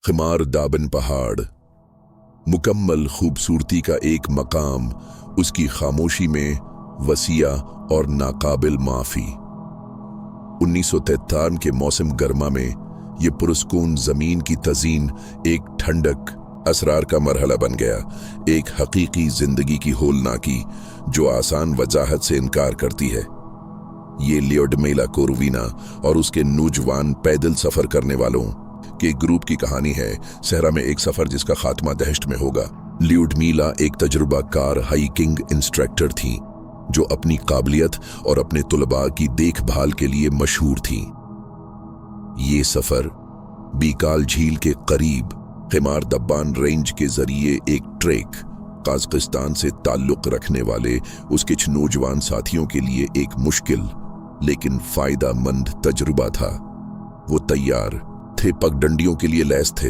खमार दाबन पहाड़, मुकम्मल खूबसूरती का एक मकाम, उसकी खामोशी में वसिया और नाकाबिल माफी। 1973 के मौसम गर्मा में ये पुरस्कून जमीन की तजीन एक ठंडक, असरार का मरहला बन गया, एक हकीकी जिंदगी की होलनाकी जो आसान वजाहत से इनकार करती है। ये ल्योडमिला कोरवीना और उसके नौजवान पैदल सफर करने वालों के ग्रुप की कहानी है। सहरा में एक सफर जिसका खात्मा दहशत में होगा। ल्योडमिला एक तजुर्बाकार हाइकिंग इंस्ट्रक्टर थी जो अपनी काबिलियत और अपने तुलबा की देखभाल के लिए मशहूर थी। ये सफर बीकाल झील के करीब खमार दब्बान रेंज के जरिए एक ट्रेक, काज़किस्तान से ताल्लुक रखने वाले उसके कुछ नौजवान साथियों के लिए एक मुश्किल लेकिन फायदामंद तजुर्बा था। वो तैयार थे, पगडंडियों के लिए लैस थे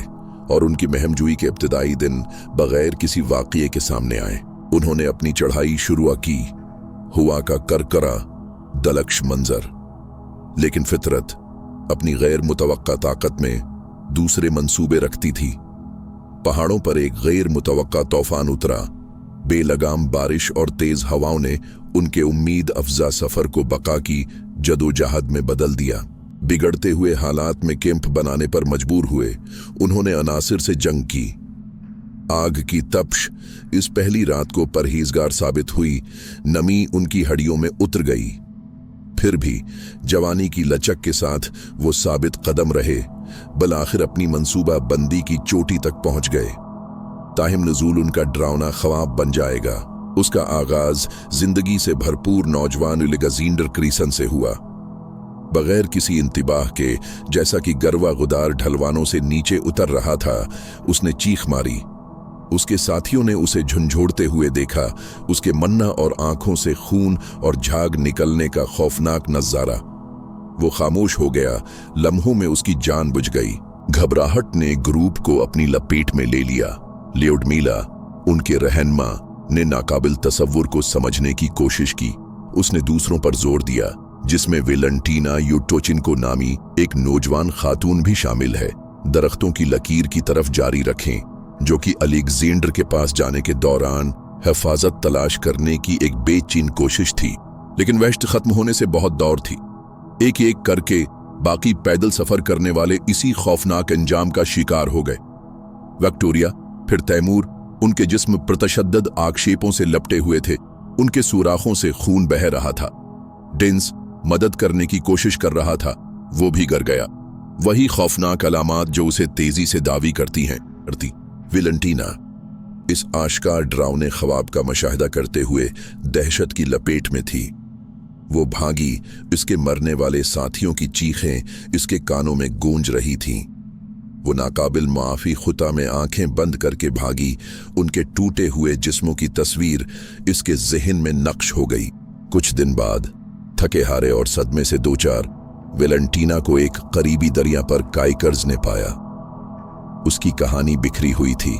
और उनकी महमजूई के इब्तिदाई दिन बगैर किसी वाक़ये के सामने आए। उन्होंने अपनी चढ़ाई शुरू की। हुआ का करकरा दलक्श मंजर, लेकिन फितरत अपनी गैर मुतवक्का ताकत में दूसरे मंसूबे रखती थी। पहाड़ों पर एक गैर मुतवक्का तूफान उतरा। बेलगाम बारिश और तेज हवाओं ने उनके उम्मीद अफजा सफर को बका की जदोजहद में बदल दिया। बिगड़ते हुए हालात में कैंप बनाने पर मजबूर हुए। उन्होंने अनासिर से जंग की। आग की तपश इस पहली रात को परहेजगार साबित हुई। नमी उनकी हड्डियों में उतर गई। फिर भी जवानी की लचक के साथ वो साबित कदम रहे। बलाखिर अपनी मंसूबा बंदी की चोटी तक पहुंच गए। ताहिम नजूल उनका डरावना ख्वाब बन जाएगा। उसका आगाज जिंदगी से भरपूर नौजवान उलिगजींडर क्रीसन से हुआ। बगैर किसी इंतिबाह के, जैसा कि गरवा गुदार ढलवानों से नीचे उतर रहा था, उसने चीख मारी। उसके साथियों ने उसे झुंझोड़ते हुए देखा। उसके मन्ना और आंखों से खून और झाग निकलने का खौफनाक नजारा। वो खामोश हो गया। लम्हों में उसकी जान बुझ गई। घबराहट ने ग्रुप को अपनी लपेट में ले लिया। ल्योडमिला, उनके रहनुमा, ने नाकाबिल तसव्वुर को समझने की कोशिश की। उसने दूसरों पर जोर दिया, जिसमें वेलेंटीना यूटोचिनको नामी एक नौजवान खातून भी शामिल है। दरख्तों की लकीर की तरफ जारी रखें, जो कि अलेक्जेंडर के पास जाने के दौरान हिफाजत तलाश करने की एक बेचैन कोशिश थी। लेकिन वहशत खत्म होने से बहुत दूर थी। एक एक करके बाकी पैदल सफर करने वाले इसी खौफनाक अंजाम का शिकार हो गए। विक्टोरिया, फिर तैमूर, उनके जिस्म प्रतशद्दद आक्षेपों से लपटे हुए थे। उनके सुराखों से खून बह रहा था। डेंस मदद करने की कोशिश कर रहा था, वो भी गर गया। वही खौफनाक अलामात जो उसे तेजी से दावी करती हैं। वेलेंटीना इस आश्कार डरावने ख्वाब का मुशाहिदा करते हुए दहशत की लपेट में थी। वो भागी। इसके मरने वाले साथियों की चीखें इसके कानों में गूंज रही थीं। वो नाकाबिल माफी खुता में आंखें बंद करके भागी। उनके टूटे हुए जिस्मों की तस्वीर इसके जहन में नक्श हो गई। कुछ दिन बाद थके हारे और सदमे से दो चार वेलेंटीना को एक करीबी दरिया पर काइकर्स ने पाया। उसकी कहानी बिखरी हुई थी।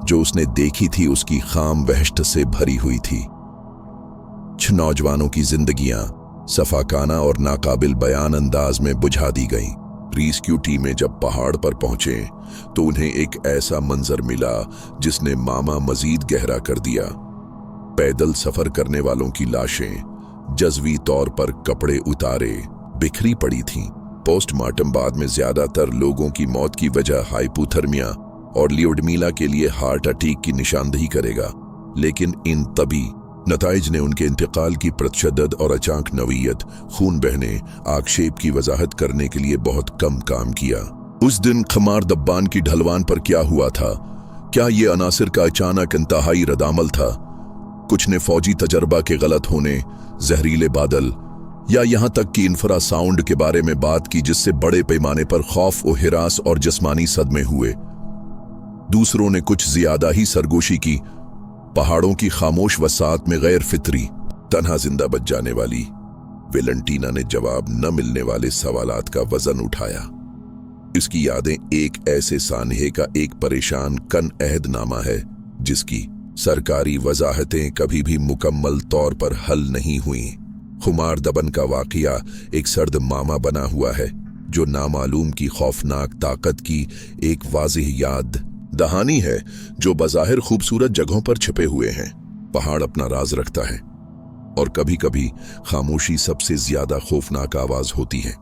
जो उसने देखी थी उसकी खाम वहशत से भरी हुई थी। छह नौजवानों की जिंदगियां सफाकाना और नाकाबिल बयान अंदाज में बुझा दी गईं। रेस्क्यू टीमें जब पहाड़ पर पहुंचे तो उन्हें एक ऐसा मंजर मिला जिसने मामा मजीद गहरा कर दिया। पैदल सफर करने वालों की लाशें जज़वी तौर पर कपड़े उतारे बिखरी पड़ी थीं। पोस्टमार्टम बाद में ज्यादातर लोगों की मौत की वजह हाइपोथर्मिया और ल्योडमिला के लिए हार्ट अटैक की निशानदही करेगा। लेकिन इन तभी नताइज ने उनके इंतकाल की प्रतिशद्दत और अचानक नवीयत, खून बहने, आक्षेप की वजाहत करने के लिए बहुत कम काम किया। उस दिन खमार दब्बान की ढलवान पर क्या हुआ था? क्या ये अनासिर का अचानक इंतहाई रद्दामल था? कुछ ने फौजी तजर्बा के गलत होने, जहरीले बादल या यहाँ तक कि इंफ्रासाउंड के बारे में बात की जिससे बड़े पैमाने पर खौफ और हिरास और जिस्मानी सदमे हुए। दूसरों ने कुछ ज्यादा ही सरगोशी की। पहाड़ों की खामोश वसात में गैर फितरी तन्हा जिंदा बच जाने वाली वेलेंटीना ने जवाब न मिलने वाले सवालात का वजन उठाया। इसकी यादें एक ऐसे सानहे का एक परेशान कन अहदनामा है जिसकी सरकारी वजाहतें कभी भी मुकम्मल तौर पर हल नहीं हुई। खुमार दबन का वाकया एक सर्द मामा बना हुआ है जो नामालूम की खौफनाक ताकत की एक वाज़िह याद दहानी है जो बज़ाहिर खूबसूरत जगहों पर छिपे हुए हैं। पहाड़ अपना राज रखता है और कभी कभी खामोशी सबसे ज्यादा खौफनाक आवाज होती है।